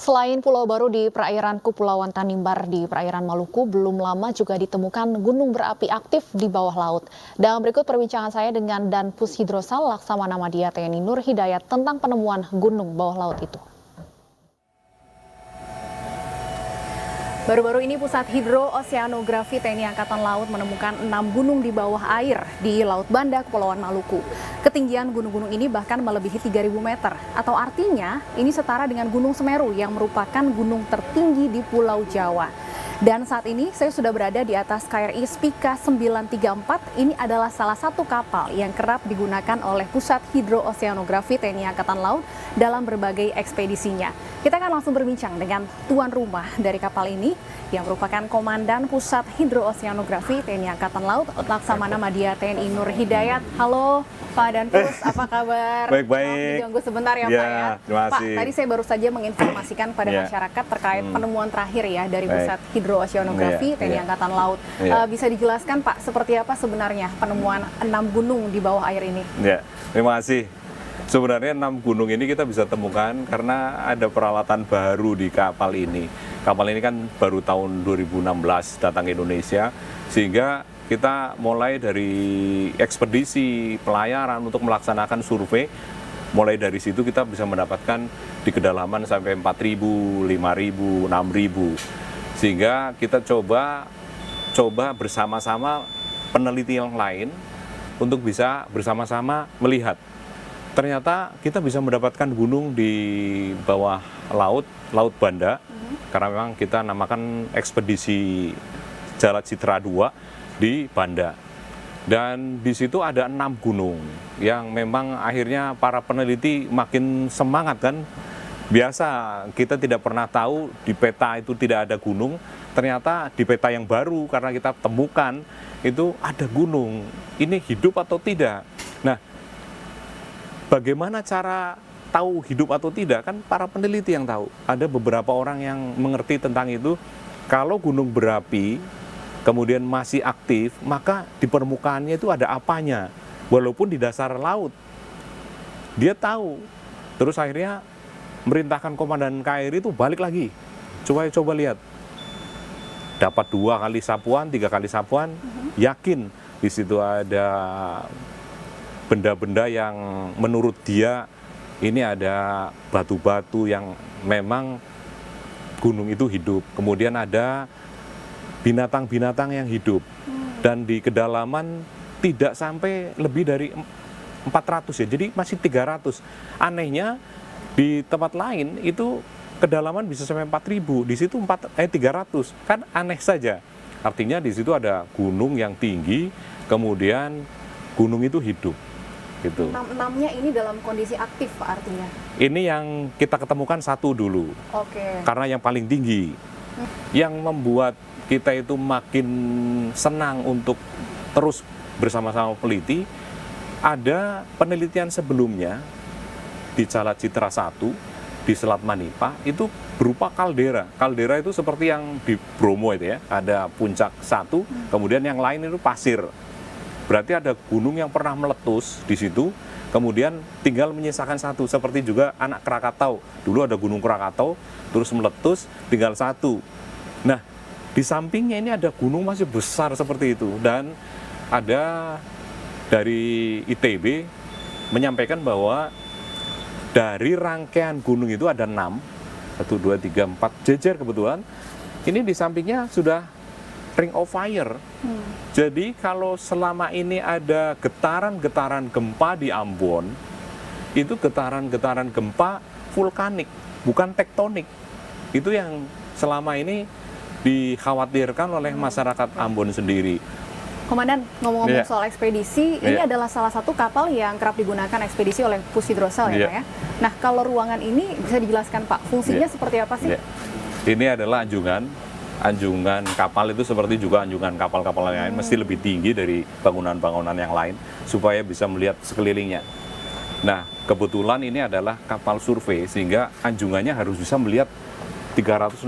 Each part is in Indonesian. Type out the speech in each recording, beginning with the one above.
Selain pulau baru di perairan Kepulauan Tanimbar di perairan Maluku, belum lama juga ditemukan gunung berapi aktif di bawah laut. Dan berikut perbincangan saya dengan Danpus Hidrosal Laksamana Madya TNI Nur Hidayat tentang penemuan gunung bawah laut itu. Baru-baru ini Pusat Hidrooseanografi TNI Angkatan Laut menemukan 6 gunung di bawah air di Laut Banda, Kepulauan Maluku. Ketinggian gunung-gunung ini bahkan melebihi 3.000 meter, atau artinya ini setara dengan Gunung Semeru yang merupakan gunung tertinggi di Pulau Jawa. Dan saat ini saya sudah berada di atas KRI Spika 934. Ini adalah salah satu kapal yang kerap digunakan oleh Pusat Hidrooseanografi TNI Angkatan Laut dalam berbagai ekspedisinya. Kita akan langsung berbincang dengan tuan rumah dari kapal ini yang merupakan Komandan Pusat Hidrooseanografi TNI Angkatan Laut Laksamana Madya TNI Nur Hidayat. Halo Pak Danpus, apa kabar? Baik-baik. Diganggu sebentar ya Pak ya. Terima kasih. Pak, tadi saya baru saja menginformasikan pada masyarakat terkait penemuan terakhir ya dari Pusat Hidrooseanografi TNI Angkatan Laut. Bisa dijelaskan Pak, seperti apa sebenarnya penemuan 6 gunung di bawah air ini? Ya, terima kasih. Sebenarnya 6 gunung ini kita bisa temukan karena ada peralatan baru di kapal ini. Kapal ini kan baru tahun 2016 datang ke Indonesia, sehingga kita mulai dari ekspedisi pelayaran untuk melaksanakan survei. Mulai dari situ kita bisa mendapatkan di kedalaman sampai 4.000, 5.000, 6.000. Sehingga kita coba bersama-sama peneliti yang lain untuk bisa bersama-sama melihat. Ternyata kita bisa mendapatkan gunung di bawah Laut Banda, karena memang kita namakan ekspedisi Jala Citra 2 di Banda. Dan di situ ada 6 gunung yang memang akhirnya para peneliti makin semangat kan. Biasa kita tidak pernah tahu di peta itu tidak ada gunung, ternyata di peta yang baru karena kita temukan itu ada gunung. Ini hidup atau tidak? Nah, bagaimana cara tahu hidup atau tidak? Kan para peneliti yang tahu. Ada beberapa orang yang mengerti tentang itu. Kalau gunung berapi kemudian masih aktif, maka di permukaannya itu ada apanya. Walaupun di dasar laut. Dia tahu. Terus akhirnya merintahkan komandan KRI itu balik lagi. Coba lihat. Dapat 2 kali sapuan, 3 kali sapuan, yakin di situ ada benda-benda yang menurut dia ini ada batu-batu yang memang gunung itu hidup. Kemudian ada binatang-binatang yang hidup. Dan di kedalaman tidak sampai lebih dari 400 ya, jadi masih 300. Anehnya di tempat lain itu kedalaman bisa sampai 4.000, di situ 300. Kan aneh saja. Artinya di situ ada gunung yang tinggi, kemudian gunung itu hidup. Gitu. 6-nya ini dalam kondisi aktif Pak artinya? Ini yang kita ketemukan 1 dulu. Oke. Karena yang paling tinggi. Yang membuat kita itu makin senang untuk terus bersama-sama peneliti, ada penelitian sebelumnya di Jala Citra 1 di Selat Manipa itu berupa kaldera. Kaldera itu seperti yang di Bromo itu ya, ada puncak 1, kemudian yang lain itu pasir. Berarti ada gunung yang pernah meletus di situ, kemudian tinggal menyisakan 1. Seperti juga anak Krakatau. Dulu ada gunung Krakatau, terus meletus, tinggal 1. Nah, di sampingnya ini ada gunung masih besar seperti itu. Dan ada dari ITB menyampaikan bahwa dari rangkaian gunung itu ada 6, 1, 2, 3, 4, jejer kebetulan. Ini di sampingnya sudah ring of fire. Jadi kalau selama ini ada getaran-getaran gempa di Ambon, itu getaran-getaran gempa vulkanik, bukan tektonik. Itu yang selama ini dikhawatirkan oleh masyarakat Ambon sendiri. Komandan, ngomong-ngomong soal ekspedisi, ini adalah salah satu kapal yang kerap digunakan ekspedisi oleh Pus Hidrosal ya Pak ya? Nah, kalau ruangan ini bisa dijelaskan Pak, fungsinya seperti apa sih? Ini adalah anjungan kapal itu seperti juga anjungan kapal-kapal yang lain, mesti lebih tinggi dari bangunan-bangunan yang lain supaya bisa melihat sekelilingnya. Nah, kebetulan ini adalah kapal survei sehingga anjungannya harus bisa melihat 360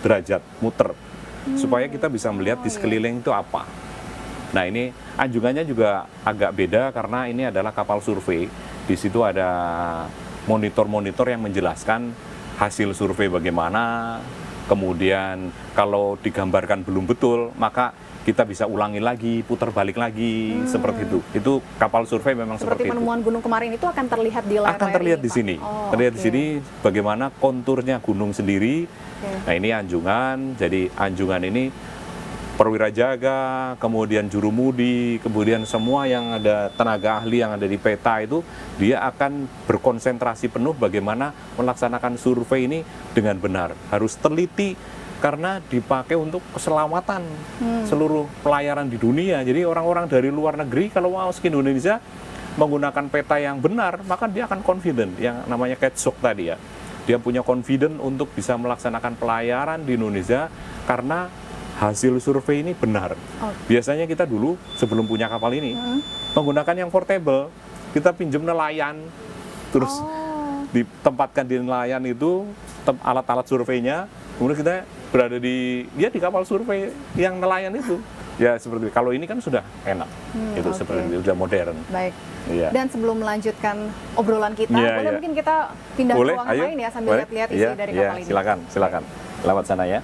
derajat muter supaya kita bisa melihat di sekeliling itu apa. Nah, ini anjungannya juga agak beda karena ini adalah kapal survei. Di situ ada monitor-monitor yang menjelaskan hasil survei bagaimana, kemudian kalau digambarkan belum betul, maka kita bisa ulangi lagi, putar balik lagi, seperti itu. Itu kapal survei memang seperti itu. penemuan gunung kemarin itu akan terlihat di layar Akan terlihat ini, di Pak? sini. Oh, Terlihat di oke. sini bagaimana konturnya gunung sendiri. Oke. Nah, ini Anjungan. Jadi Anjungan ini perwira jaga, kemudian jurumudi, kemudian semua yang ada tenaga ahli yang ada di peta itu, dia akan berkonsentrasi penuh bagaimana melaksanakan survei ini dengan benar. Harus teliti karena dipakai untuk keselamatan seluruh pelayaran di dunia. Jadi orang-orang dari luar negeri kalau mau ke Indonesia menggunakan peta yang benar, maka dia akan confident, yang namanya ketsok tadi ya. Dia punya confident untuk bisa melaksanakan pelayaran di Indonesia karena hasil survei ini benar. Oh. Biasanya kita dulu sebelum punya kapal ini menggunakan yang portable, kita pinjam nelayan, terus ditempatkan di nelayan itu alat-alat surveinya, kemudian kita berada di kapal survei yang nelayan itu. Ya seperti itu. Kalau ini kan sudah enak, itu oke. seperti itu, sudah modern. Baik. Iya. Dan sebelum melanjutkan obrolan kita, Iya, boleh iya. mungkin kita pindah Boleh, ke ruangan ayo. lain ya sambil Boleh. lihat-lihat isi Iya, dari iya, kapal ini. silakan. Lewat sana ya.